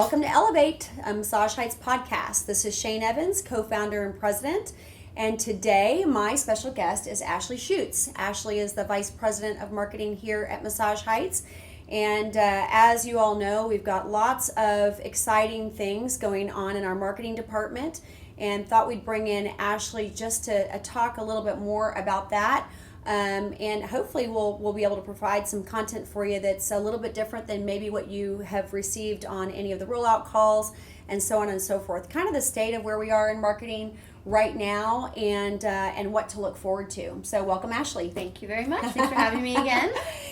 Welcome to Elevate, a Massage Heights podcast. This is Shane Evans, co-founder and president. And today, my special guest is Ashley Schutz. Ashley is the vice president of marketing here at Massage Heights. And as you all know, we've got lots of exciting things going on in our marketing department, and thought we'd bring in Ashley just to talk a little bit more about that. And hopefully we'll be able to provide some content for you that's a little bit different than maybe what you have received on any of the rollout calls and so on and so forth. Kind of the state of where we are in marketing right now and what to look forward to. So welcome, Ashley. Thank you very much. Thanks for having me again.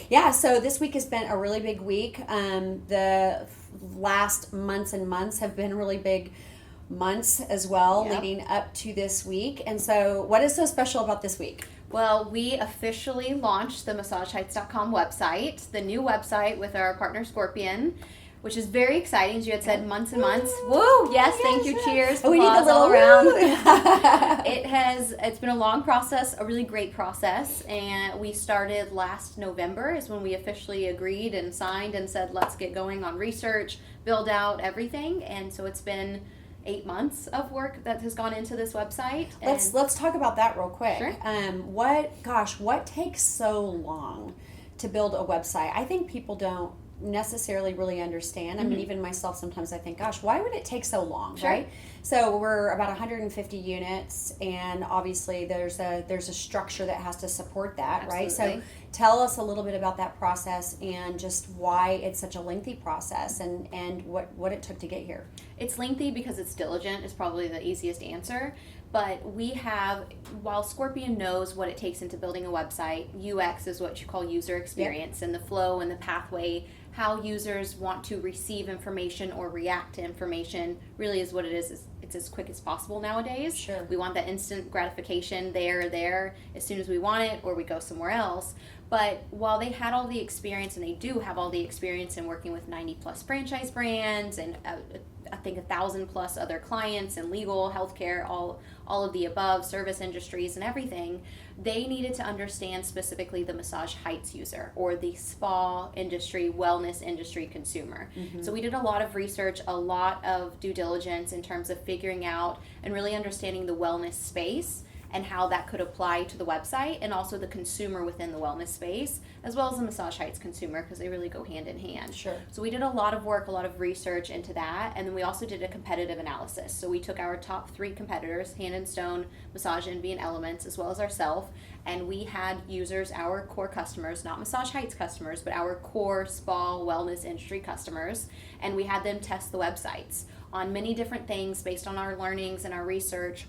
Yeah, so this week has been a really big week. The last months and months have been really big months as well, Yep. leading up to this week. And so what is so special about this week? Well, we officially launched the MassageHeights.com website, the new website with our partner Scorpion, which is very exciting. As you had said, months and months. Woo! Yes, thank you. Cheers. Oh, we need a Applause little all around. woo. It's been a long process, a really great process, and we started last November is when we officially agreed and signed and said, let's get going on research, build out everything. And so it's been 8 months of work that has gone into this website. Let's talk about that real quick. Sure. What takes so long to build a website? I think people don't necessarily really understand. I mean, even myself, sometimes I think, gosh, why would it take so long, Sure. right? So we're about 150 units, and obviously there's a structure that has to support that, right? So Absolutely. tell us a little bit about that process and just why it's such a lengthy process and what it took to get here. It's lengthy because it's diligent is probably the easiest answer. But while Scorpion knows what it takes into building a website, UX is what you call user experience, and the flow and the pathway, how users want to receive information or react to information really is what it is. It's as quick as possible nowadays. Sure. We want that instant gratification there as soon as we want it, or we go somewhere else. But while they had all the experience, and they do have all the experience in working with 90 plus franchise brands and I think 1,000 plus other clients in legal, healthcare, all of the above, service industries and everything, they needed to understand specifically the Massage Heights user or the spa industry, wellness industry consumer. So we did a lot of research, a lot of due diligence in terms of figuring out and really understanding the wellness space and how that could apply to the website and also the consumer within the wellness space, as well as the Massage Heights consumer, because they really go hand in hand. Sure. So we did a lot of work, a lot of research into that, and then we also did a competitive analysis. So we took our top 3 competitors, Hand and Stone, Massage Envy, and Elements, as well as ourselves, and we had users, our core customers, not Massage Heights customers, but our core spa wellness industry customers, and we had them test the websites on many different things based on our learnings and our research,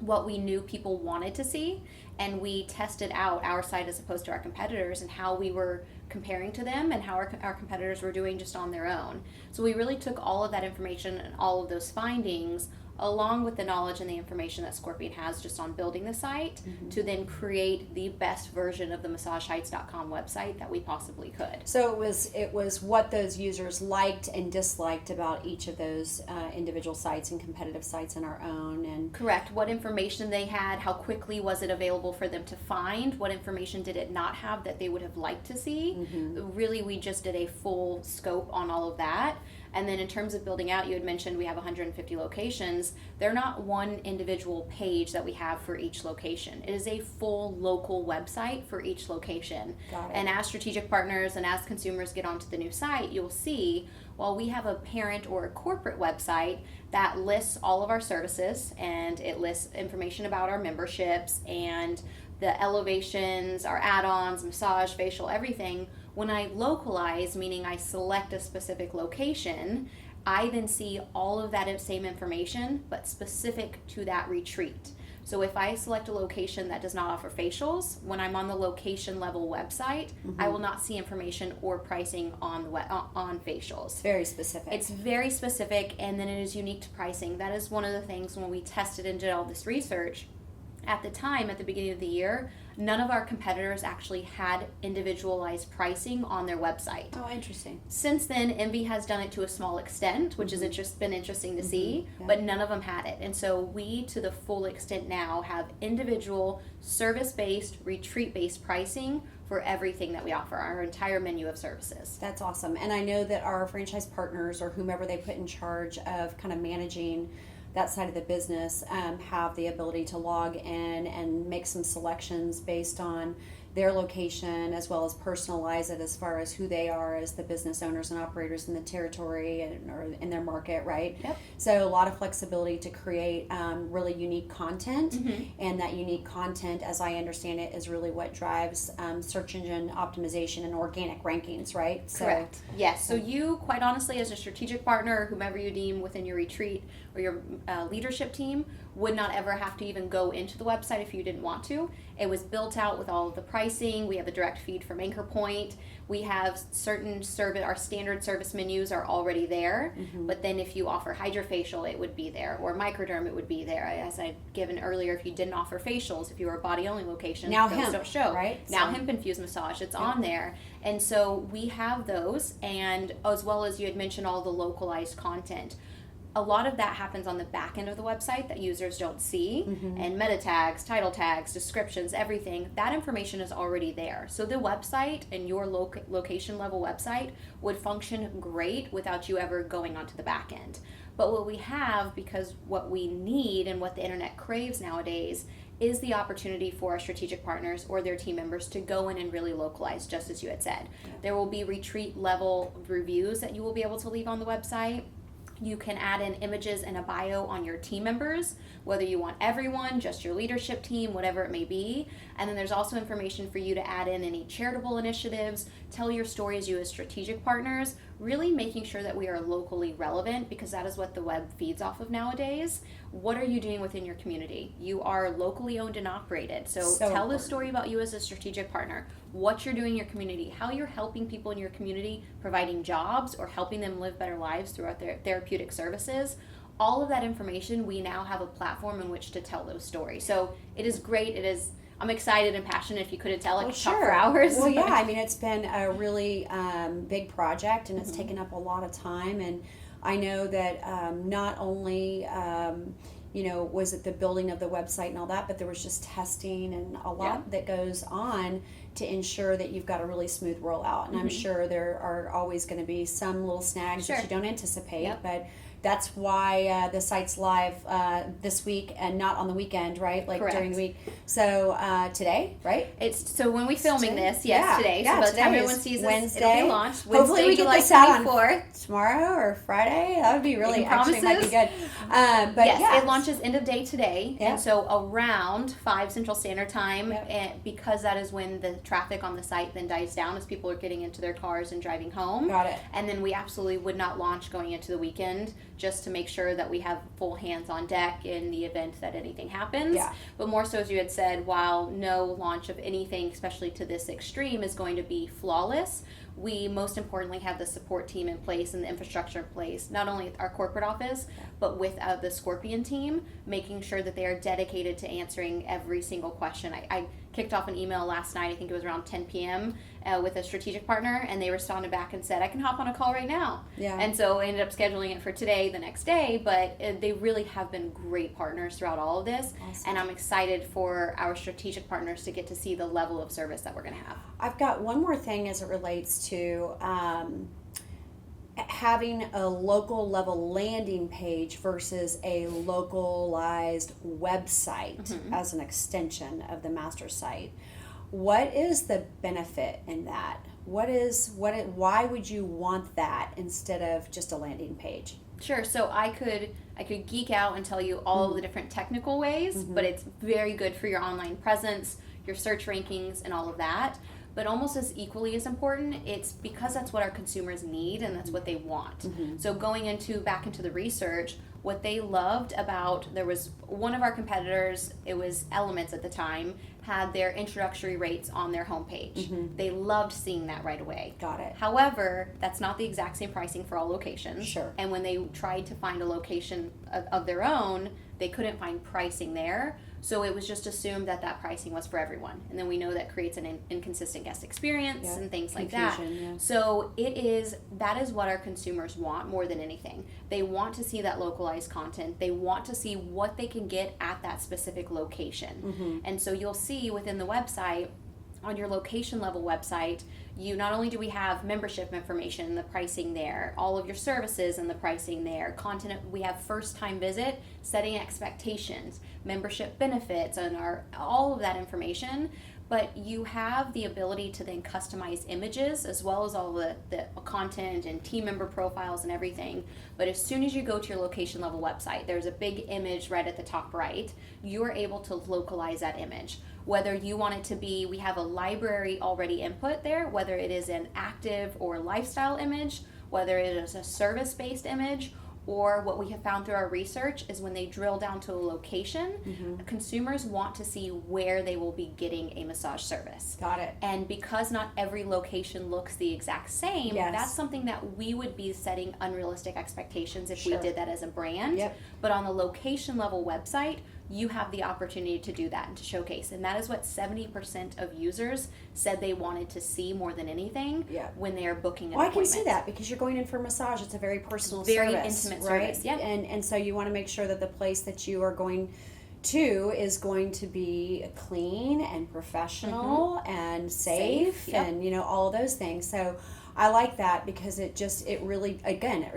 what we knew people wanted to see, and we tested out our site as opposed to our competitors and how we were comparing to them and how our competitors were doing just on their own. So we really took all of that information and all of those findings along with the knowledge and the information that Scorpion has just on building the site to then create the best version of the MassageHeights.com website that we possibly could. So it was what those users liked and disliked about each of those individual sites and competitive sites and our own. And Correct. What information they had, how quickly was it available for them to find, what information did it not have that they would have liked to see. Really, we just did a full scope on all of that. And then in terms of building out, you had mentioned we have 150 locations. They're not one individual page that we have for each location. It is a full local website for each location. Got it. And as strategic partners and as consumers get onto the new site, you'll see, while we have a parent or a corporate website that lists all of our services and it lists information about our memberships and the elevations, our add-ons, massage, facial, everything, when I localize, meaning I select a specific location, I then see all of that same information, but specific to that retreat. So if I select a location that does not offer facials, when I'm on the location level website, I will not see information or pricing on facials. it's very specific. It's very specific, and then it is unique to pricing. That is one of the things when we tested and did all this research. At the time, at the beginning of the year, none of our competitors actually had individualized pricing on their website. Oh, interesting. Since then, Envy has done it to a small extent, which has been interesting to see, Yeah. but none of them had it. And so we, to the full extent now, have individual service-based, retreat-based pricing for everything that we offer, our entire menu of services. That's awesome. And I know that our franchise partners or whomever they put in charge of kind of managing that side of the business have the ability to log in and make some selections based on their location, as well as personalize it as far as who they are as the business owners and operators in the territory or in their market, right? Yep. So a lot of flexibility to create really unique content, and that unique content, as I understand it, is really what drives search engine optimization and organic rankings, right? Correct. Yes. So you, quite honestly, as a strategic partner, or whomever you deem within your retreat or your leadership team, would not ever have to even go into the website if you didn't want to. It was built out with all of the pricing. We have a direct feed from Anchor Point. We have certain our standard service menus are already there. But then if you offer hydrofacial, it would be there, or microderm, it would be there. As I'd given earlier, if you didn't offer facials, if you were a body only location, now those hemp, don't show. Right? Now hemp infused massage, it's on there. And so we have those, and as well as you had mentioned all the localized content. A lot of that happens on the back end of the website that users don't see, and meta tags, title tags, descriptions, everything, that information is already there. So the website and your location level website would function great without you ever going onto the back end. But what we have, because what we need and what the internet craves nowadays, is the opportunity for our strategic partners or their team members to go in and really localize, just as you had said. There will be retreat level reviews that you will be able to leave on the website. You can add in images and a bio on your team members, whether you want everyone, just your leadership team, whatever it may be. And then there's also information for you to add in any charitable initiatives, tell your story as you as strategic partners, really making sure that we are locally relevant, because that is what the web feeds off of nowadays. What are you doing within your community? You are locally owned and operated. So tell important. the story about you as a strategic partner, what you're doing in your community, how you're helping people in your community, providing jobs or helping them live better lives throughout their therapeutic services. All of that information, we now have a platform in which to tell those stories. So it is great. I'm excited and passionate. If you couldn't tell, I could talk for hours. Well, yeah, I mean, it's been a really big project, and it's taken up a lot of time. And I know that not only, was it the building of the website and all that, but there was just testing and a lot that goes on to ensure that you've got a really smooth rollout. And I'm sure there are always going to be some little snags that you don't anticipate, but that's why the site's live this week and not on the weekend, right? Like Correct. during the week. So today, right? So when we're filming this, today. Yeah, so by the time today everyone is sees this, Wednesday. it'll be launched. Hopefully we get July this out 24th. on tomorrow or Friday. That would be really, actually might be promises. good. But Yes, it launches end of day today, Yeah. and so around 5 Central Standard Time, Yep. and because that is when the traffic on the site then dies down as people are getting into their cars and driving home. Got it. And then we absolutely would not launch going into the weekend, just to make sure that we have full hands on deck in the event that anything happens. Yeah. But more so, as you had said, while no launch of anything, especially to this extreme, is going to be flawless, we most importantly have the support team in place and the infrastructure in place, not only at our corporate office, but with the Scorpion team, making sure that they are dedicated to answering every single question. I kicked off an email last night, I think it was around 10 p.m., with a strategic partner, and they responded back and said, I can hop on a call right now. Yeah. And so I ended up scheduling it for today, the next day, but they really have been great partners throughout all of this. Awesome. And I'm excited for our strategic partners to get to see the level of service that we're going to have. I've got one more thing as it relates to having a local level landing page versus a localized website as an extension of the master site. What is the benefit in that? Why would you want that instead of just a landing page? Sure. So I could geek out and tell you all of the different technical ways, but it's very good for your online presence, your search rankings, and all of that. But almost as equally as important, it's because that's what our consumers need and that's what they want. So going back into the research, what they loved about, there was one of our competitors, it was Elements at the time, had their introductory rates on their homepage. They loved seeing that right away. Got it. However, that's not the exact same pricing for all locations. Sure. And when they tried to find a location of their own, they couldn't find pricing there. So it was just assumed that pricing was for everyone. And then we know that creates an inconsistent guest experience and things like that. Yeah. So that is what our consumers want more than anything. They want to see that localized content. They want to see what they can get at that specific location. And so you'll see within the website, on your location level website, you not only do we have membership information and the pricing there, all of your services and the pricing there, content, we have first time visit, setting expectations, membership benefits, and all of that information. But you have the ability to then customize images as well as all the content and team member profiles and everything. But as soon as you go to your location level website, there's a big image right at the top right. You are able to localize that image. Whether you want it to be, we have a library already input there, whether it is an active or lifestyle image, whether it is a service-based image, or what we have found through our research is when they drill down to a location, consumers want to see where they will be getting a massage service. Got it. And because not every location looks the exact same, that's something that we would be setting unrealistic expectations if we did that as a brand. Yep. But on the location level website, you have the opportunity to do that and to showcase. And that is what 70% of users said they wanted to see more than anything when they are booking an appointment. I can see that because you're going in for a massage. It's a very personal very service. Intimate right? service. Yep. And so you want to make sure that the place that you are going to is going to be clean and professional and safe and, you know, all of those things. So I like that because it really, again,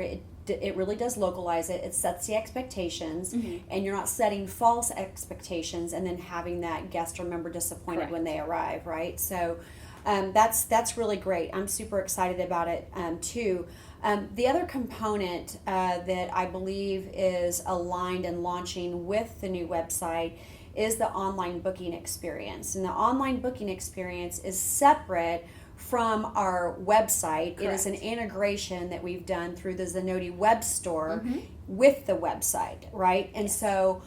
it really does localize it. It sets the expectations, and you're not setting false expectations and then having that guest or member disappointed when they arrive, right? So that's really great. I'm super excited about it too. The other component that I believe is aligned and launching with the new website is the online booking experience. And the online booking experience is separate from our website. Correct. It is an integration that we've done through the Zenoti web store with the website, right? And so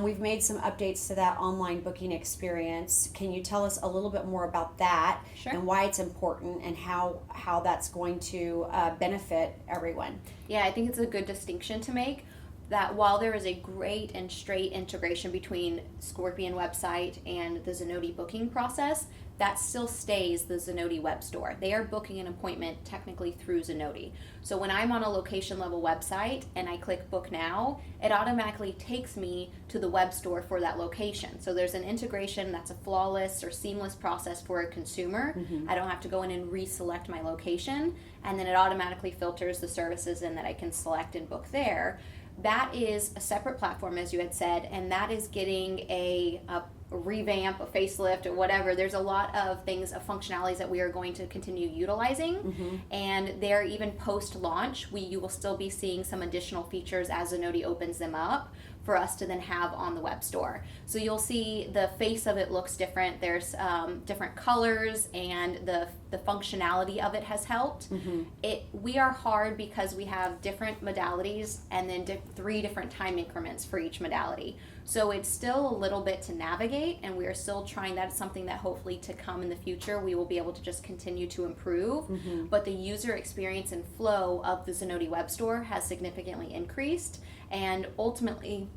we've made some updates to that online booking experience. Can you tell us a little bit more about that and why it's important and how that's going to benefit everyone? Yeah, I think it's a good distinction to make. That while there is a great and straight integration between Scorpion website and the Zenoti booking process, that still stays the Zenoti web store. They are booking an appointment technically through Zenoti. So when I'm on a location level website and I click book now, it automatically takes me to the web store for that location. So there's an integration that's a flawless or seamless process for a consumer. I don't have to go in and reselect my location, and then it automatically filters the services in that I can select and book there. That is a separate platform, as you had said, and that is getting a revamp, a facelift, or whatever. There's a lot of things, of functionalities that we are going to continue utilizing, and they're even post-launch. You will still be seeing some additional features as Zenoti opens them up for us to then have on the web store. So you'll see the face of it looks different. There's different colors, and the functionality of it has helped. We are hard because we have different modalities and then 3 different time increments for each modality. So it's still a little bit to navigate, and we are still trying. That's something that hopefully to come in the future we will be able to just continue to improve. But the user experience and flow of the Zenoti web store has significantly increased, and ultimately,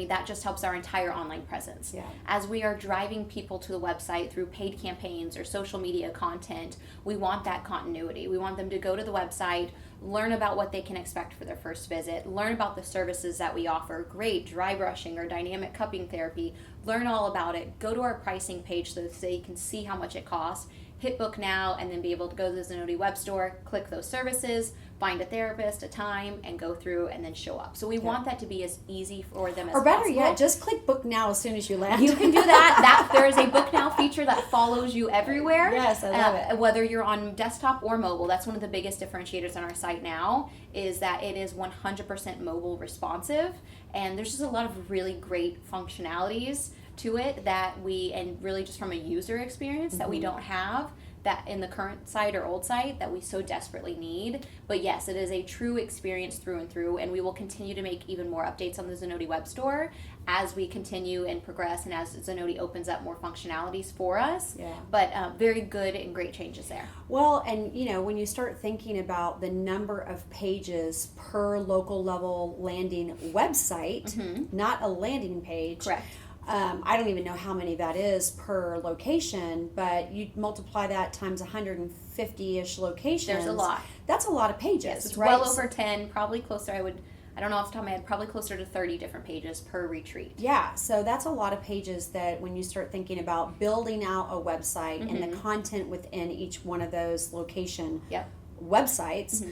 that just helps our entire online presence. As we are driving people to the website through paid campaigns or social media content, we want that continuity. We want them to go to the website, learn about what they can expect for their first visit, learn about the services that we offer, great dry brushing or dynamic cupping therapy, learn all about it, go to our pricing page so they can see how much it costs, hit book now, and then be able to go to the Zenoti web store, click those services, find a therapist, a time, and go through and then show up. So we want that to be as easy for them as possible. Or better yet, just click book now as soon as you land. You can do that. There is a book now feature that follows you everywhere. Yes, I love it. Whether you're on desktop or mobile, that's one of the biggest differentiators on our site now, is that it is 100% mobile responsive, and there's just a lot of really great functionalities to it and really just from a user experience that we don't have that in the current site or old site that we so desperately need. But yes, it is a true experience through and through, and we will continue to make even more updates on the Zenoti web store as we continue and progress and as Zenoti opens up more functionalities for us. But very good and great changes there. Well, and when you start thinking about the number of pages per local level landing website, not a landing page. Correct. I don't even know how many that is per location, but you multiply that times 150-ish locations. There's a lot. That's a lot of pages. Yes, it's right? well over 10, probably closer. I don't know off the top of my head, probably closer to 30 different pages per retreat. Yeah, so that's a lot of pages that when you start thinking about building out a website and the content within each one of those location Yep. websites,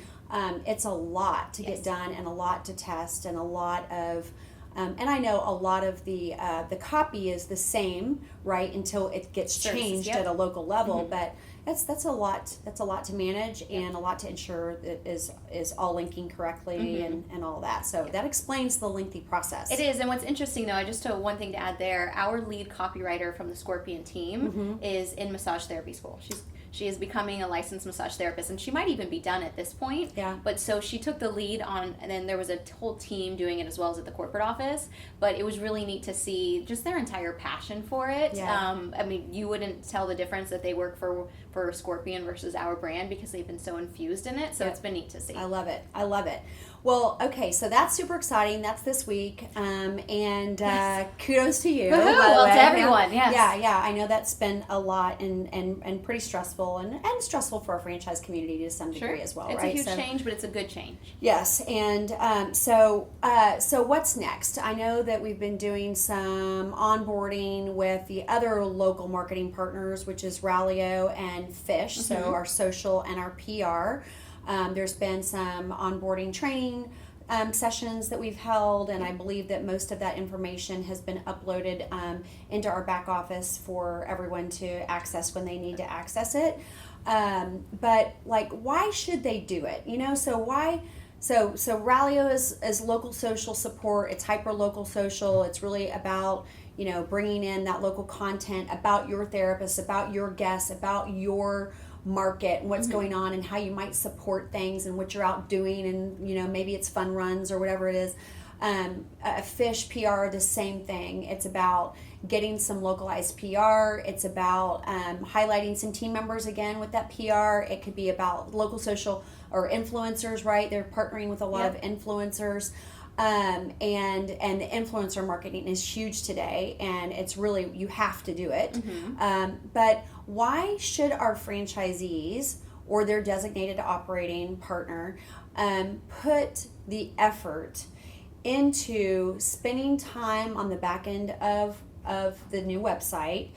it's a lot to get done and a lot to test and a lot of and I know a lot of the copy is the same, right, until it gets changed at a local level, but that's a lot to manage and a lot to ensure that is all linking correctly and all that. So that explains the lengthy process. It is, and what's interesting though, just one thing to add there, our lead copywriter from the Scorpion team is in massage therapy school. She is becoming a licensed massage therapist, and she might even be done at this point. Yeah. But so she took the lead on, and then there was a whole team doing it as well as at the corporate office. But it was really neat to see just their entire passion for it. Yeah. I mean, you wouldn't tell the difference that they work for Scorpion versus our brand because they've been so infused in it. So it's been neat to see. I love it. Well, okay, so that's super exciting. That's this week, and kudos to you. Woohoo! By the Well, way. to everyone, yes. Yeah. I know that's been a lot and pretty stressful and stressful for our franchise community to some degree as well, it's right? It's a huge change, but it's a good change. Yes, and so what's next? I know that we've been doing some onboarding with the other local marketing partners, which is Rallyo and Fish, so our social and our PR. There's been some onboarding training sessions that we've held, and I believe that most of that information has been uploaded into our back office for everyone to access when they need to access it. But like, why should they do it? So why? So Rallyo is local social support. It's hyper local social. It's really about bringing in that local content about your therapist, about your guests, about your market and what's going on and how you might support things and what you're out doing, and maybe it's fun runs or whatever it is. Fish PR, the same thing. It's about getting some localized PR. It's about highlighting some team members again with that PR. It could be about local social or influencers, right? They're partnering with a lot of influencers. And the influencer marketing is huge today, and it's really, you have to do it. But why should our franchisees or their designated operating partner put the effort into spending time on the back end of the new website,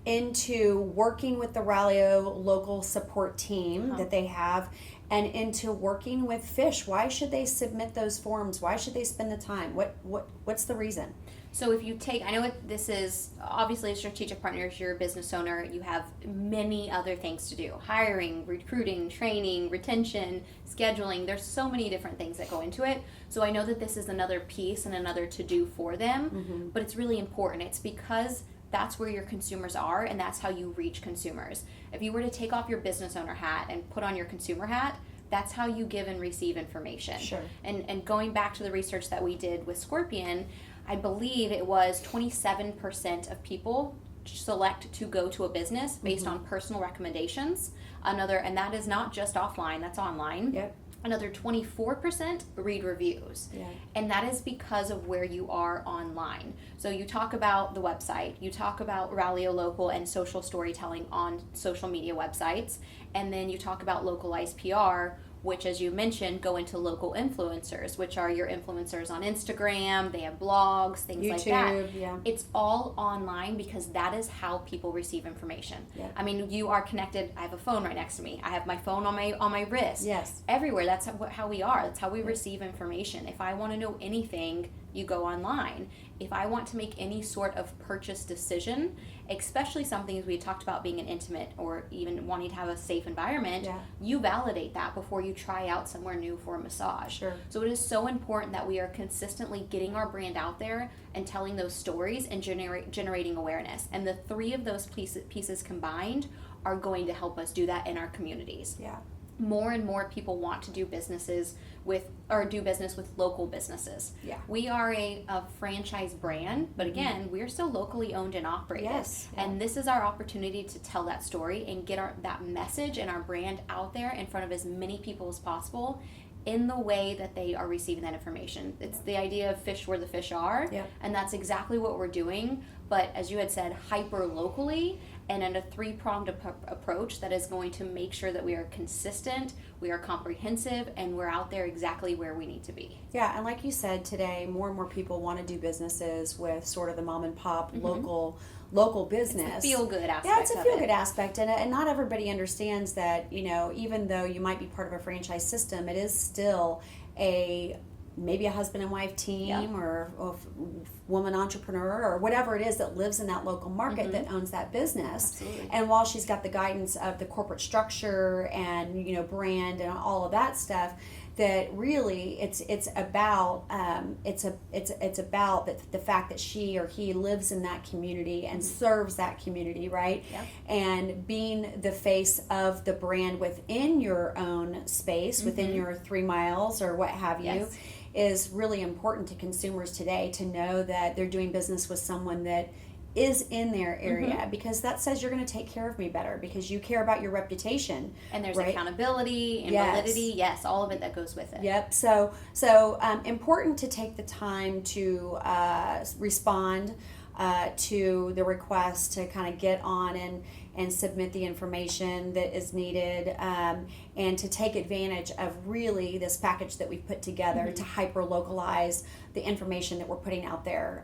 into working with the Rallyo local support team that they have, and into working with Fish? Why should they submit those forms? Why should they spend the time? What's the reason? So if you take, I know this is obviously a strategic partner. If you're a business owner, you have many other things to do: hiring, recruiting, training, retention, scheduling. There's so many different things that go into it. So I know that this is another piece and another to do for them, but it's really important. It's because that's where your consumers are, and that's how you reach consumers. If you were to take off your business owner hat and put on your consumer hat, that's how you give and receive information. Sure. And going back to the research that we did with Scorpion, I believe it was 27% of people select to go to a business based on personal recommendations. And that is not just offline, that's online. Yep. Another 24% read reviews. Yeah. And that is because of where you are online. So you talk about the website, you talk about Rallyo Local and social storytelling on social media websites, and then you talk about localized PR, which, as you mentioned, go into local influencers, which are your influencers on Instagram. They have blogs, things YouTube, like that. yeah. It's all online because that is how people receive information. Yeah. I mean, you are connected. I have a phone right next to me. I have my phone on my wrist. Yes. Everywhere. That's how we are. That's how we receive information. If I want to know anything, you go online. If I want to make any sort of purchase decision, especially something as we talked about being an intimate or even wanting to have a safe environment, you validate that before you try out somewhere new for a massage. Sure. So it is so important that we are consistently getting our brand out there and telling those stories and generating awareness. And the three of those pieces combined are going to help us do that in our communities. Yeah. More and more people want to do business with local businesses. Yeah. We are a franchise brand, but again, we're still locally owned and operated. Yes. Yeah. And this is our opportunity to tell that story and get that message and our brand out there in front of as many people as possible in the way that they are receiving that information. It's the idea of fish where the fish are, Yeah. and that's exactly what we're doing, but as you had said, hyper locally and in a three-pronged approach that is going to make sure that we are consistent, we are comprehensive, and we're out there exactly where we need to be. Yeah, and like you said today, more and more people want to do businesses with sort of the mom and pop local business. It's the feel-good aspect. Yeah, it's a feel-good aspect, and not everybody understands that, even though you might be part of a franchise system, it is still maybe a husband and wife team or woman entrepreneur or whatever it is that lives in that local market that owns that business. Absolutely. And while she's got the guidance of the corporate structure and brand and all of that stuff, that really it's about the fact that she or he lives in that community and serves that community, right? Yep. And being the face of the brand within your own space, within your 3 miles or what have you, is really important to consumers today, to know that they're doing business with someone that is in their area, because that says you're going to take care of me better because you care about your reputation. And there's right? accountability and validity. Yes, all of it that goes with it. Yep. So important to take the time to respond to the request to kind of get on and submit the information that is needed, and to take advantage of really this package that we've put together to hyper localize the information that we're putting out there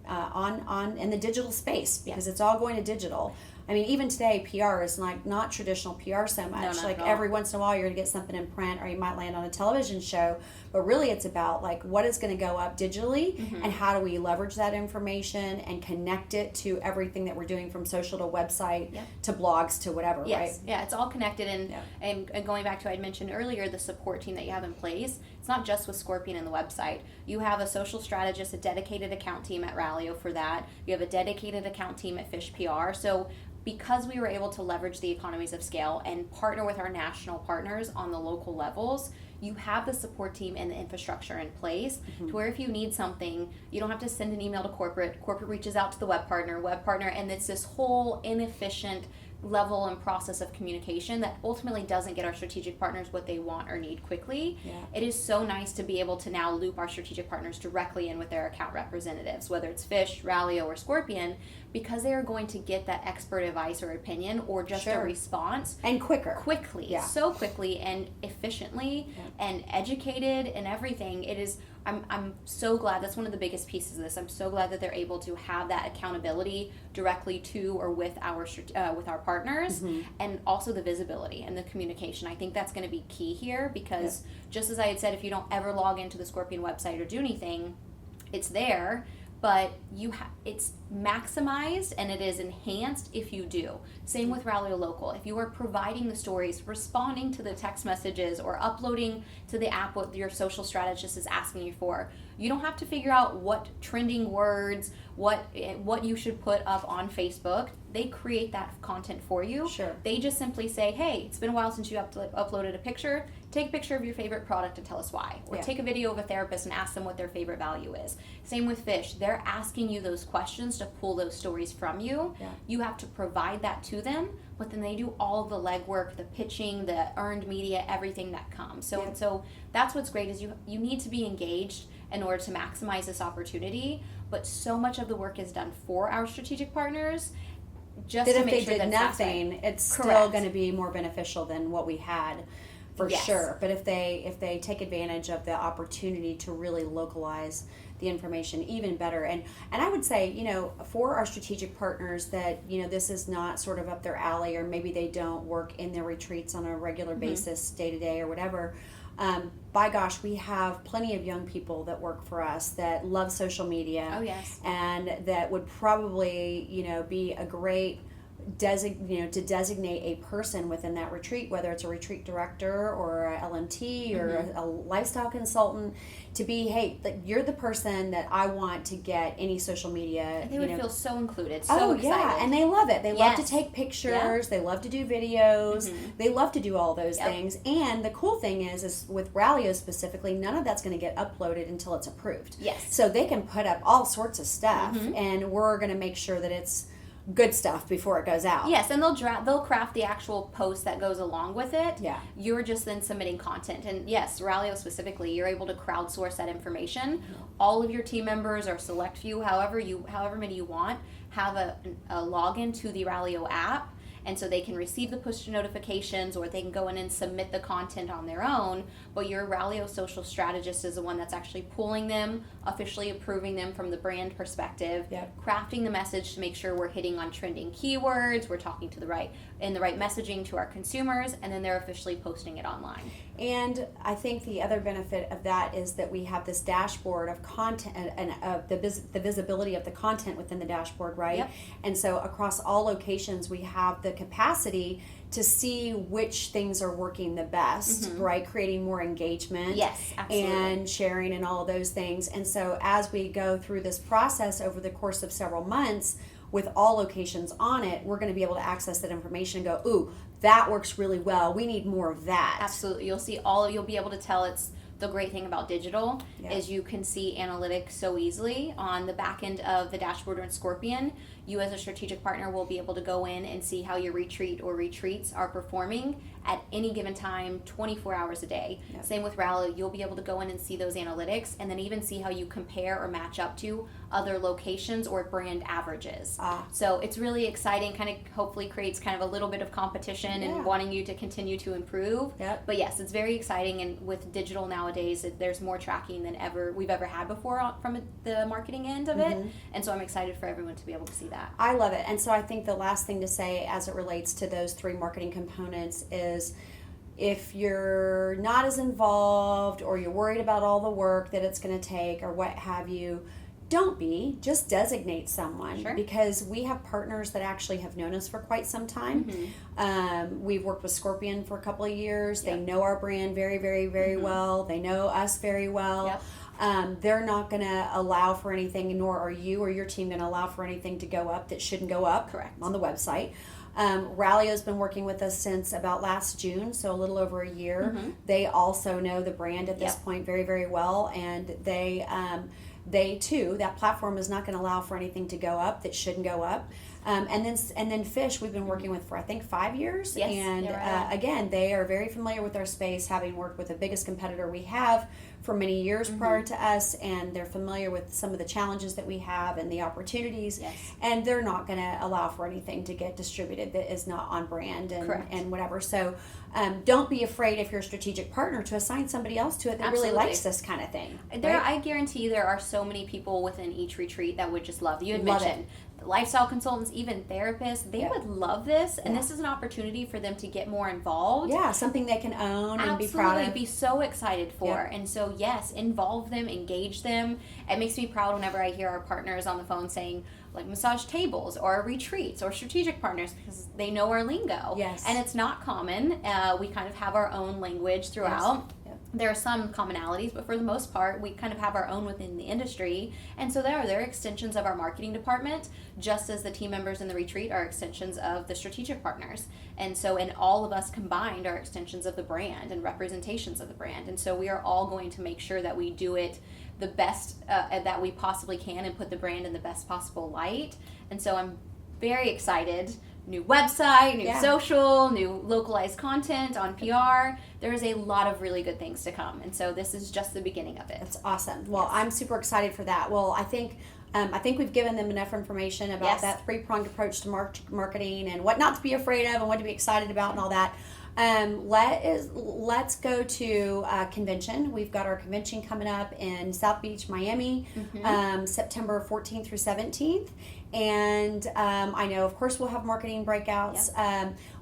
on in the digital space, because it's all going to digital. I mean, even today, PR is not traditional PR so much. No, like every once in a while, you're going to get something in print, or you might land on a television show. But really, it's about like what is going to go up digitally, and how do we leverage that information and connect it to everything that we're doing, from social to website to blogs to whatever. Right? Yeah, it's all connected. And going back to, I mentioned earlier, the support team that you have in place. It's not just with Scorpion and the website. You have a social strategist, a dedicated account team at Rallyo for that. You have a dedicated account team at Fish PR. So because we were able to leverage the economies of scale and partner with our national partners on the local levels, you have the support team and the infrastructure in place to where if you need something, you don't have to send an email to corporate reaches out to the web partner, and it's this whole inefficient level and process of communication that ultimately doesn't get our strategic partners what they want or need quickly. It is so nice to be able to now loop our strategic partners directly in with their account representatives, whether it's Fish, Rallyo, or Scorpion, because they are going to get that expert advice or opinion or just a response. And quickly. So quickly and efficiently and educated and everything. It is, I'm so glad. That's one of the biggest pieces of this. I'm so glad that they're able to have that accountability directly to or with our partners, and also the visibility and the communication. I think that's going to be key here, because just as I had said, if you don't ever log into the Scorpion website or do anything, it's there. But it's maximized and it is enhanced if you do. Same with Rallyo Local. If you are providing the stories, responding to the text messages, or uploading to the app what your social strategist is asking you for, you don't have to figure out what trending words, what you should put up on Facebook. They create that content for you. Sure. They just simply say, hey, it's been a while since you uploaded a picture. Take a picture of your favorite product and tell us why. Or take a video of a therapist and ask them what their favorite value is. Same with Fish. They're asking you those questions to pull those stories from you. You have to provide that to them, but then they do all the legwork, the pitching, the earned media, everything that comes. So that's what's great, is you need to be engaged in order to maximize this opportunity, but so much of the work is done for our strategic partners, just to make sure that nothing, it's still going to be more beneficial than what we had, for sure. But if they take advantage of the opportunity to really localize the information even better, and I would say, for our strategic partners that this is not sort of up their alley, or maybe they don't work in their retreats on a regular basis, day to day or whatever. By gosh, we have plenty of young people that work for us that love social media. Oh, yes. And that would probably, be a great to designate a person within that retreat, whether it's a retreat director or a LMT or a lifestyle consultant, to be, hey, like, you're the person that I want to get any social media. And they would feel so included, so excited. Yeah, and they love it. They love to take pictures. They love to do videos. They love to do all those things. And the cool thing is with Rallyo specifically, none of that's going to get uploaded until it's approved. Yes. So they can put up all sorts of stuff, and we're going to make sure that it's good stuff before it goes out. Yes, and they'll craft the actual post that goes along with it. Yeah. You're just then submitting content. And yes, Ralio specifically, you're able to crowdsource that information. All of your team members or select few, however many you want, have a login to the Ralio app. And so they can receive the push notifications, or they can go in and submit the content on their own. But your Ralio social strategist is the one that's actually pulling them, officially approving them from the brand perspective, crafting the message to make sure we're hitting on trending keywords, we're talking to the right messaging to our consumers, and then they're officially posting it online. And I think the other benefit of that is that we have this dashboard of content and the visibility of the content within the dashboard, right? Yep. And so across all locations, we have the capacity to see which things are working the best, right? Creating more engagement. Yes, absolutely. And sharing and all of those things. And so as we go through this process over the course of several months, with all locations on it, we're going to be able to access that information and go, ooh, that works really well. We need more of that. Absolutely. You'll be able to tell. It's the great thing about digital is you can see analytics so easily on the back end of the dashboard in Scorpion. You as a strategic partner will be able to go in and see how your retreat or retreats are performing at any given time, 24 hours a day. Yep. Same with Rallo. You'll be able to go in and see those analytics, and then even see how you compare or match up to other locations or brand averages. So it's really exciting, kind of hopefully creates kind of a little bit of competition and wanting you to continue to improve. Yep. But yes, it's very exciting, and with digital nowadays, there's more tracking than we've ever had before from the marketing end of it. And so I'm excited for everyone to be able to see that. I love it. And so I think the last thing to say as it relates to those three marketing components is, if you're not as involved or you're worried about all the work that it's going to take or what have you, don't be. Just designate someone. Sure. Because we have partners that actually have known us for quite some time. We've worked with Scorpion for a couple of years. They know our brand very, very, very well. They know us very well. They're not going to allow for anything, nor are you or your team going to allow for anything to go up that shouldn't go up. Correct. On the website. Ralio's been working with us since about last June, so a little over a year. They also know the brand at this point very, very well, and they too, that platform is not going to allow for anything to go up that shouldn't go up. And then Fish, we've been working with for I think 5 years, and again, they are very familiar with our space, having worked with the biggest competitor we have for many years prior to us, and they're familiar with some of the challenges that we have and the opportunities, and they're not going to allow for anything to get distributed that is not on brand and whatever. So don't be afraid, if you're a strategic partner, to assign somebody else to it that really likes this kind of thing. I guarantee there are so many people within each retreat that would just love. You had mentioned lifestyle consultants, even therapists, they would love this, and this is an opportunity for them to get more involved. Something they can own and be proud of. Be so excited for. And so yes, involve them, engage them. It makes me proud whenever I hear our partners on the phone saying, like, massage tables or retreats or strategic partners, because they know our lingo. And it's not common. We kind of have our own language throughout. There are some commonalities, but for the most part, we kind of have our own within the industry. And so they're extensions of our marketing department, just as the team members in the retreat are extensions of the strategic partners. And so, and all of us combined are extensions of the brand and representations of the brand. And so we are all going to make sure that we do it the best that we possibly can and put the brand in the best possible light. And so I'm very excited. New website, new social, new localized content on PR. There is a lot of really good things to come. And so this is just the beginning of it. That's awesome. Well, I'm super excited for that. Well, I think we've given them enough information about that three-pronged approach to marketing and what not to be afraid of and what to be excited about and all that. Let's go to convention. We've got our convention coming up in South Beach, Miami, September 14th through 17th. And I know, of course, we'll have marketing breakouts.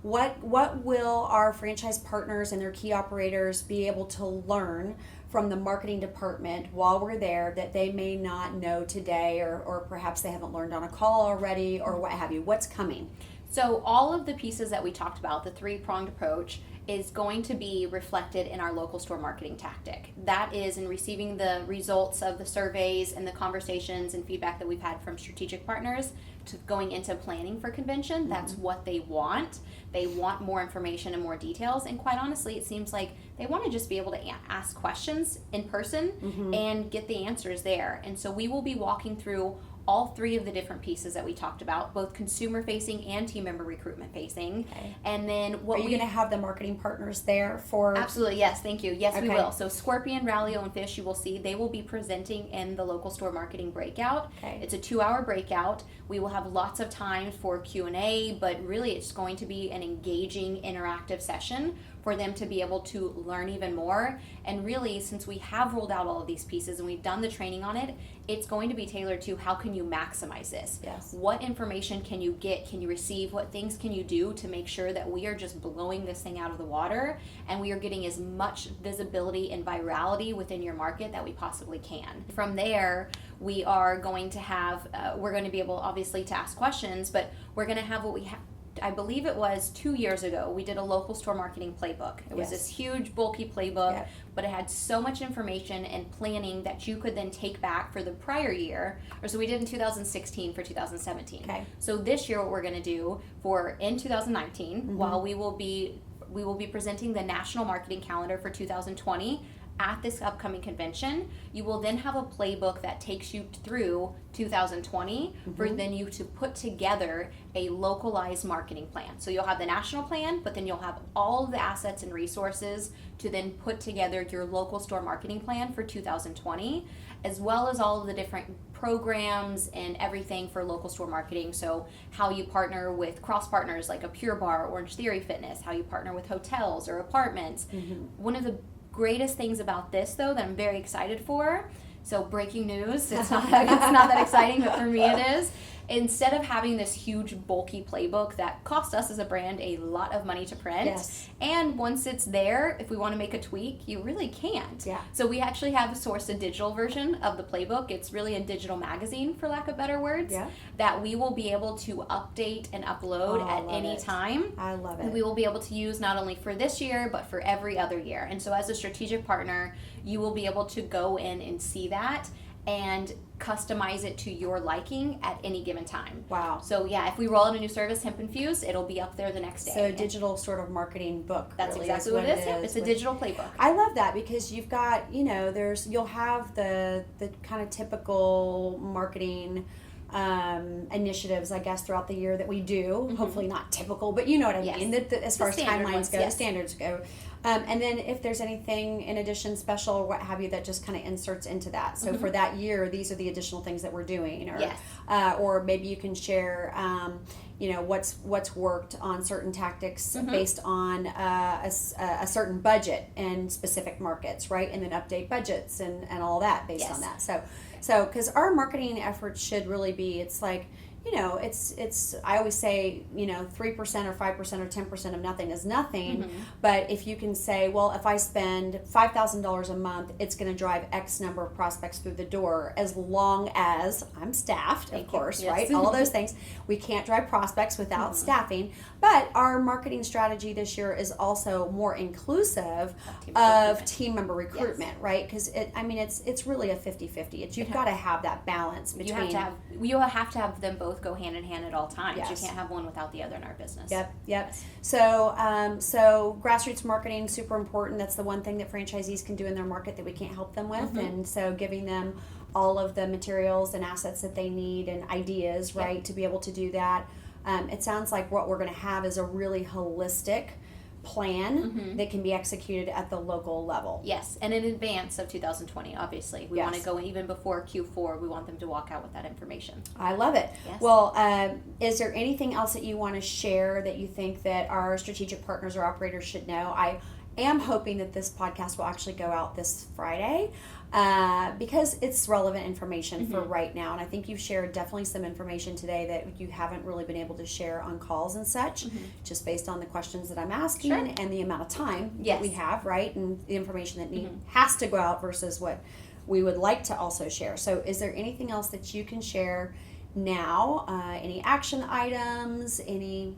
What will our franchise partners and their key operators be able to learn from the marketing department while we're there that they may not know today, or perhaps they haven't learned on a call already, or what have you? What's coming? So all of the pieces that we talked about, the three-pronged approach, is going to be reflected in our local store marketing tactic. That is in receiving the results of the surveys and the conversations and feedback that we've had from strategic partners to going into planning for convention. That's what they want. They want more information and more details. And quite honestly, it seems like they want to just be able to ask questions in person and get the answers there. And so we will be walking through all three of the different pieces that we talked about, both consumer facing and team member recruitment facing. Okay. And then what Are you going to have the marketing partners there for? Absolutely, yes, thank you. Yes, we Okay. will. So Scorpion, Rallyo, and Fish, you will see, they will be presenting in the local store marketing breakout. Okay. It's a 2-hour breakout. We will have lots of time for Q&A, but really it's going to be an engaging, interactive session for them to be able to learn even more. And really, since we have rolled out all of these pieces and we've done the training on it, it's going to be tailored to how can you maximize this? Yes. What information can you get? Can you receive? What things can you do to make sure that we are just blowing this thing out of the water and we are getting as much visibility and virality within your market that we possibly can? From there, we are going to have, we're going to be able obviously to ask questions, but we're going to have what we have. I believe it was 2 years ago, we did a local store marketing playbook. It was Yes. this huge, bulky playbook, Yep. but it had so much information and planning that you could then take back for the prior year. Or so we did in 2016 for 2017. Okay. So this year, what we're going to do for in 2019, while we will be presenting the national marketing calendar for 2020 at this upcoming convention, you will then have a playbook that takes you through 2020 for then you to put together a localized marketing plan. So you'll have the national plan, but then you'll have all the assets and resources to then put together your local store marketing plan for 2020, as well as all of the different programs and everything for local store marketing. So how you partner with cross partners like a Pure Barre, Orange Theory Fitness, how you partner with hotels or apartments. One of the greatest things about this, though, that I'm very excited for, so breaking news, it's not that exciting, but for me it is. Instead of having this huge bulky playbook that cost us as a brand a lot of money to print, Yes. and once it's there, if we want to make a tweak, you really can't. Yeah. So we actually have sourced a digital version of the playbook. It's really a digital magazine, for lack of better words, Yeah. that we will be able to update and upload Oh, I at love any it. time. I love And it. we will be able to use not only for this year, but for every other year. And so as a strategic partner, you will be able to go in and see that and customize it to your liking at any given time. Wow. So yeah, if we roll out a new service, Hemp Infused, it'll be up there the next day. So a digital sort of marketing book. That's really exactly what it is. Yep, it's a with- digital playbook. I love that because you've got, you'll have the kind of typical marketing initiatives, I guess, throughout the year that we do. Hopefully not typical, but you know what I Yes. mean. As far as standard timelines ones, go, yes. standards go. And then if there's anything in addition special or what have you that just kind of inserts into that. So for that year, these are the additional things that we're doing. Or, Yes. or maybe you can share, what's worked on certain tactics based on a certain budget and specific markets, right? And then update budgets and all that based Yes. on that. So because our marketing efforts should really be, it's like, it's I always say, 3% or 5% or 10% of nothing is nothing. But if you can say, well, if I spend $5,000 a month, it's going to drive X number of prospects through the door, as long as I'm staffed, Thank of you. course, Yes. right? All of those things. We can't drive prospects without staffing. But our marketing strategy this year is also more inclusive of team member recruitment, right? Because it's really a 50-50. You've got to have that balance between. You have to have them both go hand in hand at all times. Yes. You can't have one without the other in our business. Yep. So grassroots marketing, super important. That's the one thing that franchisees can do in their market that we can't help them with. And so giving them all of the materials and assets that they need and ideas, right, to be able to do that. It sounds like what we're going to have is a really holistic plan that can be executed at the local level. Yes, and in advance of 2020, obviously. We want to Yes. go even before Q4. We want them to walk out with that information. I love it. Yes. Well, is there anything else that you want to share that you think that our strategic partners or operators should know? I am hoping that this podcast will actually go out this Friday because it's relevant information for right now. And I think you've shared definitely some information today that you haven't really been able to share on calls and such, just based on the questions that I'm asking Sure. and the amount of time Yes. that we have, right? And the information that has to go out versus what we would like to also share. So is there anything else that you can share now, any action items, any,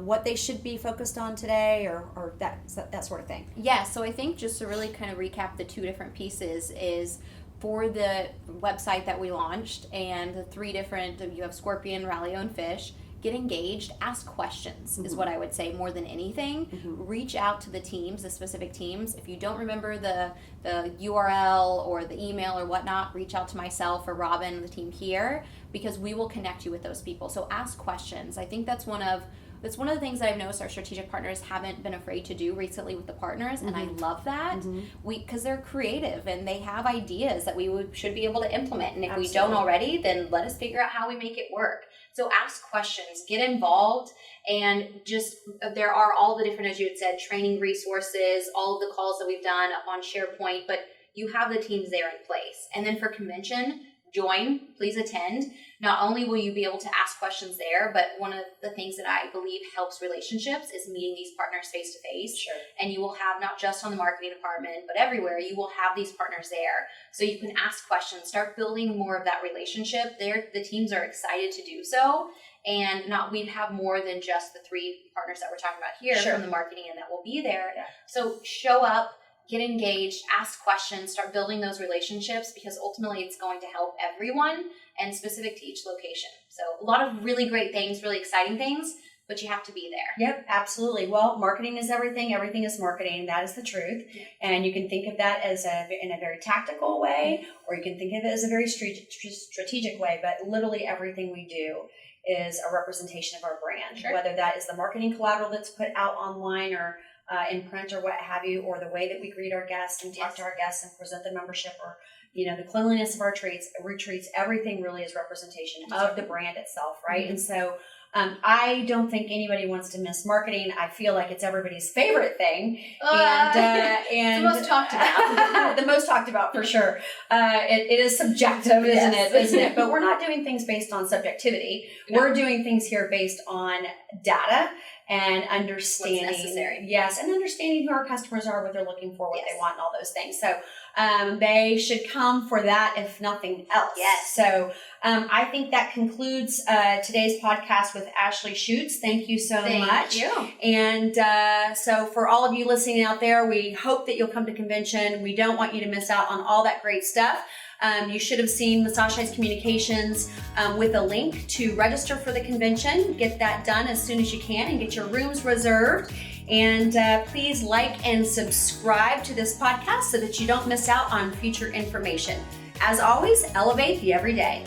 what they should be focused on today or that sort of thing? Yeah, so I think just to really kind of recap the two different pieces is for the website that we launched and the three different, you have Scorpion, Rallyo, and Fish. get engaged, ask questions is what I would say more than anything. Reach out to the teams, the specific teams. If you don't remember the URL or the email or whatnot, reach out to myself or Robin and the team here, because we will connect you with those people. So ask questions. I think that's one of the things that I've noticed our strategic partners haven't been afraid to do recently with the partners, and I love that. Because they're creative and they have ideas that we should be able to implement, and if we don't already, then let us figure out how we make it work. So ask questions, get involved, and just there are all the different, as you had said, training resources, all of the calls that we've done up on SharePoint, but you have the teams there in place. And then for convention, join, please attend. Not only will you be able to ask questions there, but one of the things that I believe helps relationships is meeting these partners face to face. Sure. And you will have, not just on the marketing department, but everywhere, you will have these partners there. So you can ask questions, start building more of that relationship there. The teams are excited to do so. And we'd have more than just the 3 partners that we're talking about here from the marketing end that will be there. Yeah. So show up, get engaged, ask questions, start building those relationships, because ultimately it's going to help everyone and specific to each location. So a lot of really great things, really exciting things, but you have to be there. Yep, absolutely. Well, marketing is everything. Everything is marketing. That is the truth. Yeah. And you can think of that as in a very tactical way, or you can think of it as a very strategic way, but literally everything we do is a representation of our brand, whether that is the marketing collateral that's put out online or in print or what have you, or the way that we greet our guests and talk to our guests and present the membership, or the cleanliness of our retreats, everything really is representation of the brand itself, right? And so I don't think anybody wants to miss marketing. I feel like it's everybody's favorite thing, and the most talked about. The most talked about for sure. It is subjective, isn't it? But we're not doing things based on subjectivity. No. We're doing things here based on data and understanding what's necessary. Yes, and understanding who our customers are, what they're looking for, what they want, and all those things. So they should come for that, if nothing else. Yes. So I think that concludes today's podcast with Ashley Schutz. Thank you so much. Thank you. And so for all of you listening out there, we hope that you'll come to convention. We don't want you to miss out on all that great stuff. You should have seen Massage Heights Communications with a link to register for the convention. Get that done as soon as you can and get your rooms reserved. And please like and subscribe to this podcast so that you don't miss out on future information. As always, elevate the everyday.